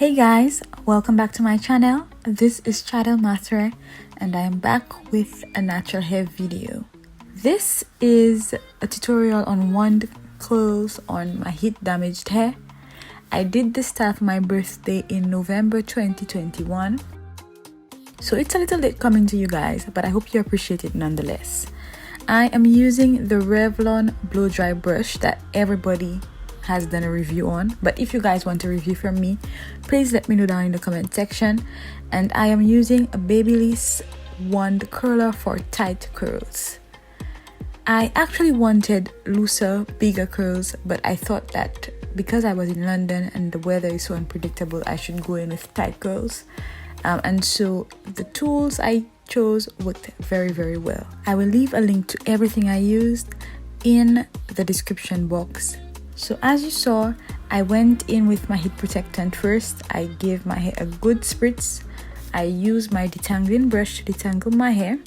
Hey guys, welcome back to my channel. This is Channel Master and I am back with a natural hair video. This is a tutorial on wand curls on my heat damaged hair. I did this style for my birthday in November 2021. So it's a little late coming to you guys, but I hope you appreciate it nonetheless. I am using the Revlon blow dry brush that everybody has done a review on, but if you guys want a review from me, please let me know down in the comment section. And I am using a Babyliss wand curler for tight curls. I actually wanted looser, bigger curls, but I thought that because I was in London and the weather is so unpredictable, I should go in with tight curls. And so the tools I chose worked very well. I will leave a link to everything I used in the description box. So as you saw, I went in with my heat protectant first. I gave my hair a good spritz. I used my detangling brush to detangle my hair.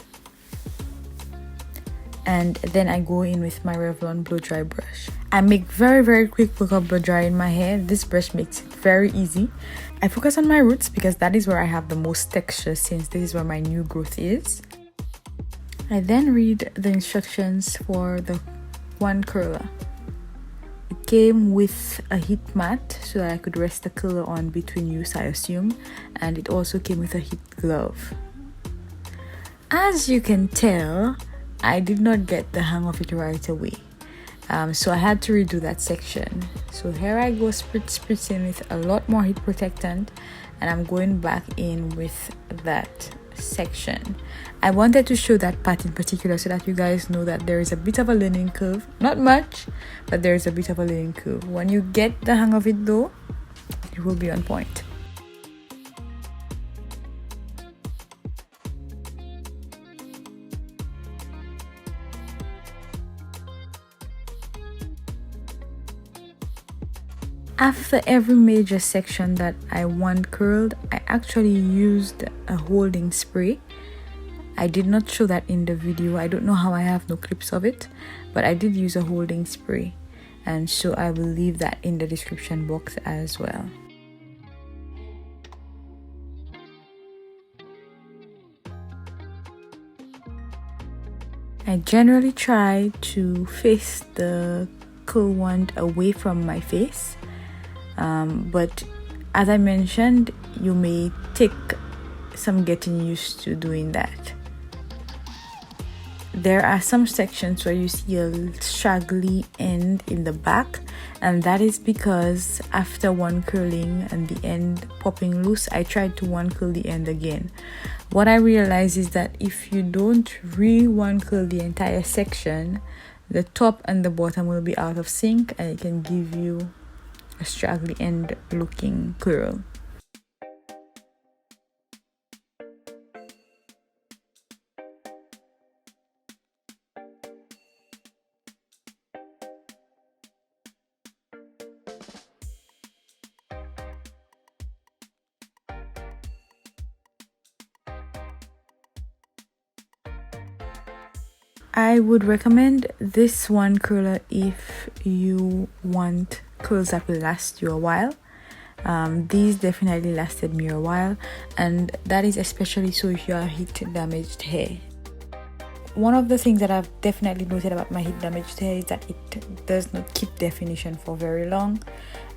And then I go in with my Revlon blow dry brush. I make very quick work of blow drying my hair. This brush makes it very easy. I focus on my roots because that is where I have the most texture, since this is where my new growth is. I then read the instructions for the wand curler. It came with a heat mat so that I could rest the curler on between use, I assume, and it also came with a heat glove. As you can tell, I did not get the hang of it right away, so I had to redo that section. So here I go spritzing with a lot more heat protectant, and I'm going back in with that section. I wanted to show that part in particular so that you guys know that there is a bit of a learning curve. Not much, but there is a bit of a learning curve. When you get the hang of it though, it will be on point. After every major section that I wand curled, I actually used a holding spray. I did not show that in the video. I don't know how I have no clips of it, but I did use a holding spray, and so I will leave that in the description box as well. I generally try to face the curl wand away from my face, but as I mentioned, you may take some getting used to doing that. There are some sections where you see a straggly end in the back, and that is because after one curling and the end popping loose, I tried to one curl the end again. What I realized is that if you don't one curl the entire section, the top and the bottom will be out of sync and it can give you a straggly end looking curl. I would recommend this one curler if you want curls that will last you a while. These definitely lasted me a while, and that is especially so if you have heat damaged hair. One of the things that I've definitely noted about my heat damaged hair is that it does not keep definition for very long,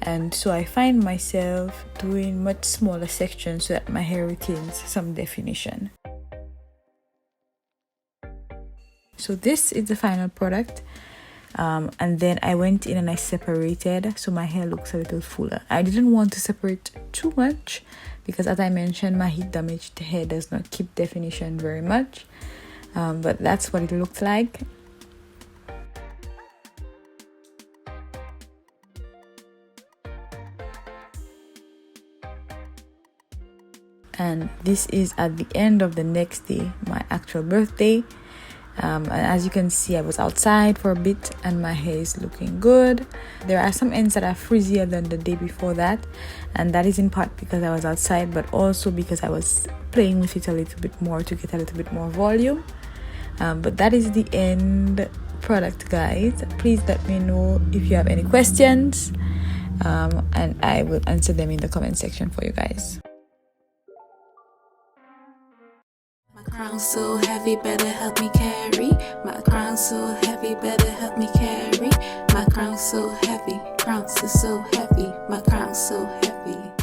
and so I find myself doing much smaller sections so that my hair retains some definition. So this is the final product, and then I went in and I separated so my hair looks a little fuller. I didn't want to separate too much because, as I mentioned, my heat damaged hair does not keep definition very much, but that's what it looked like. And this is at the end of the next day, my actual birthday. And as you can see, I was outside for a bit and my hair is looking good. There are some ends that are frizzier than the day before that, and that is in part because I was outside, but also because I was playing with it a little bit more to get a little bit more volume. But that is the end product, guys. Please let me know if you have any questions, and I will answer them in the comment section for you guys. My crown's so heavy, better help me carry. My crown's so heavy, better help me carry. My crown's so heavy, crown's so heavy, my crown's so heavy.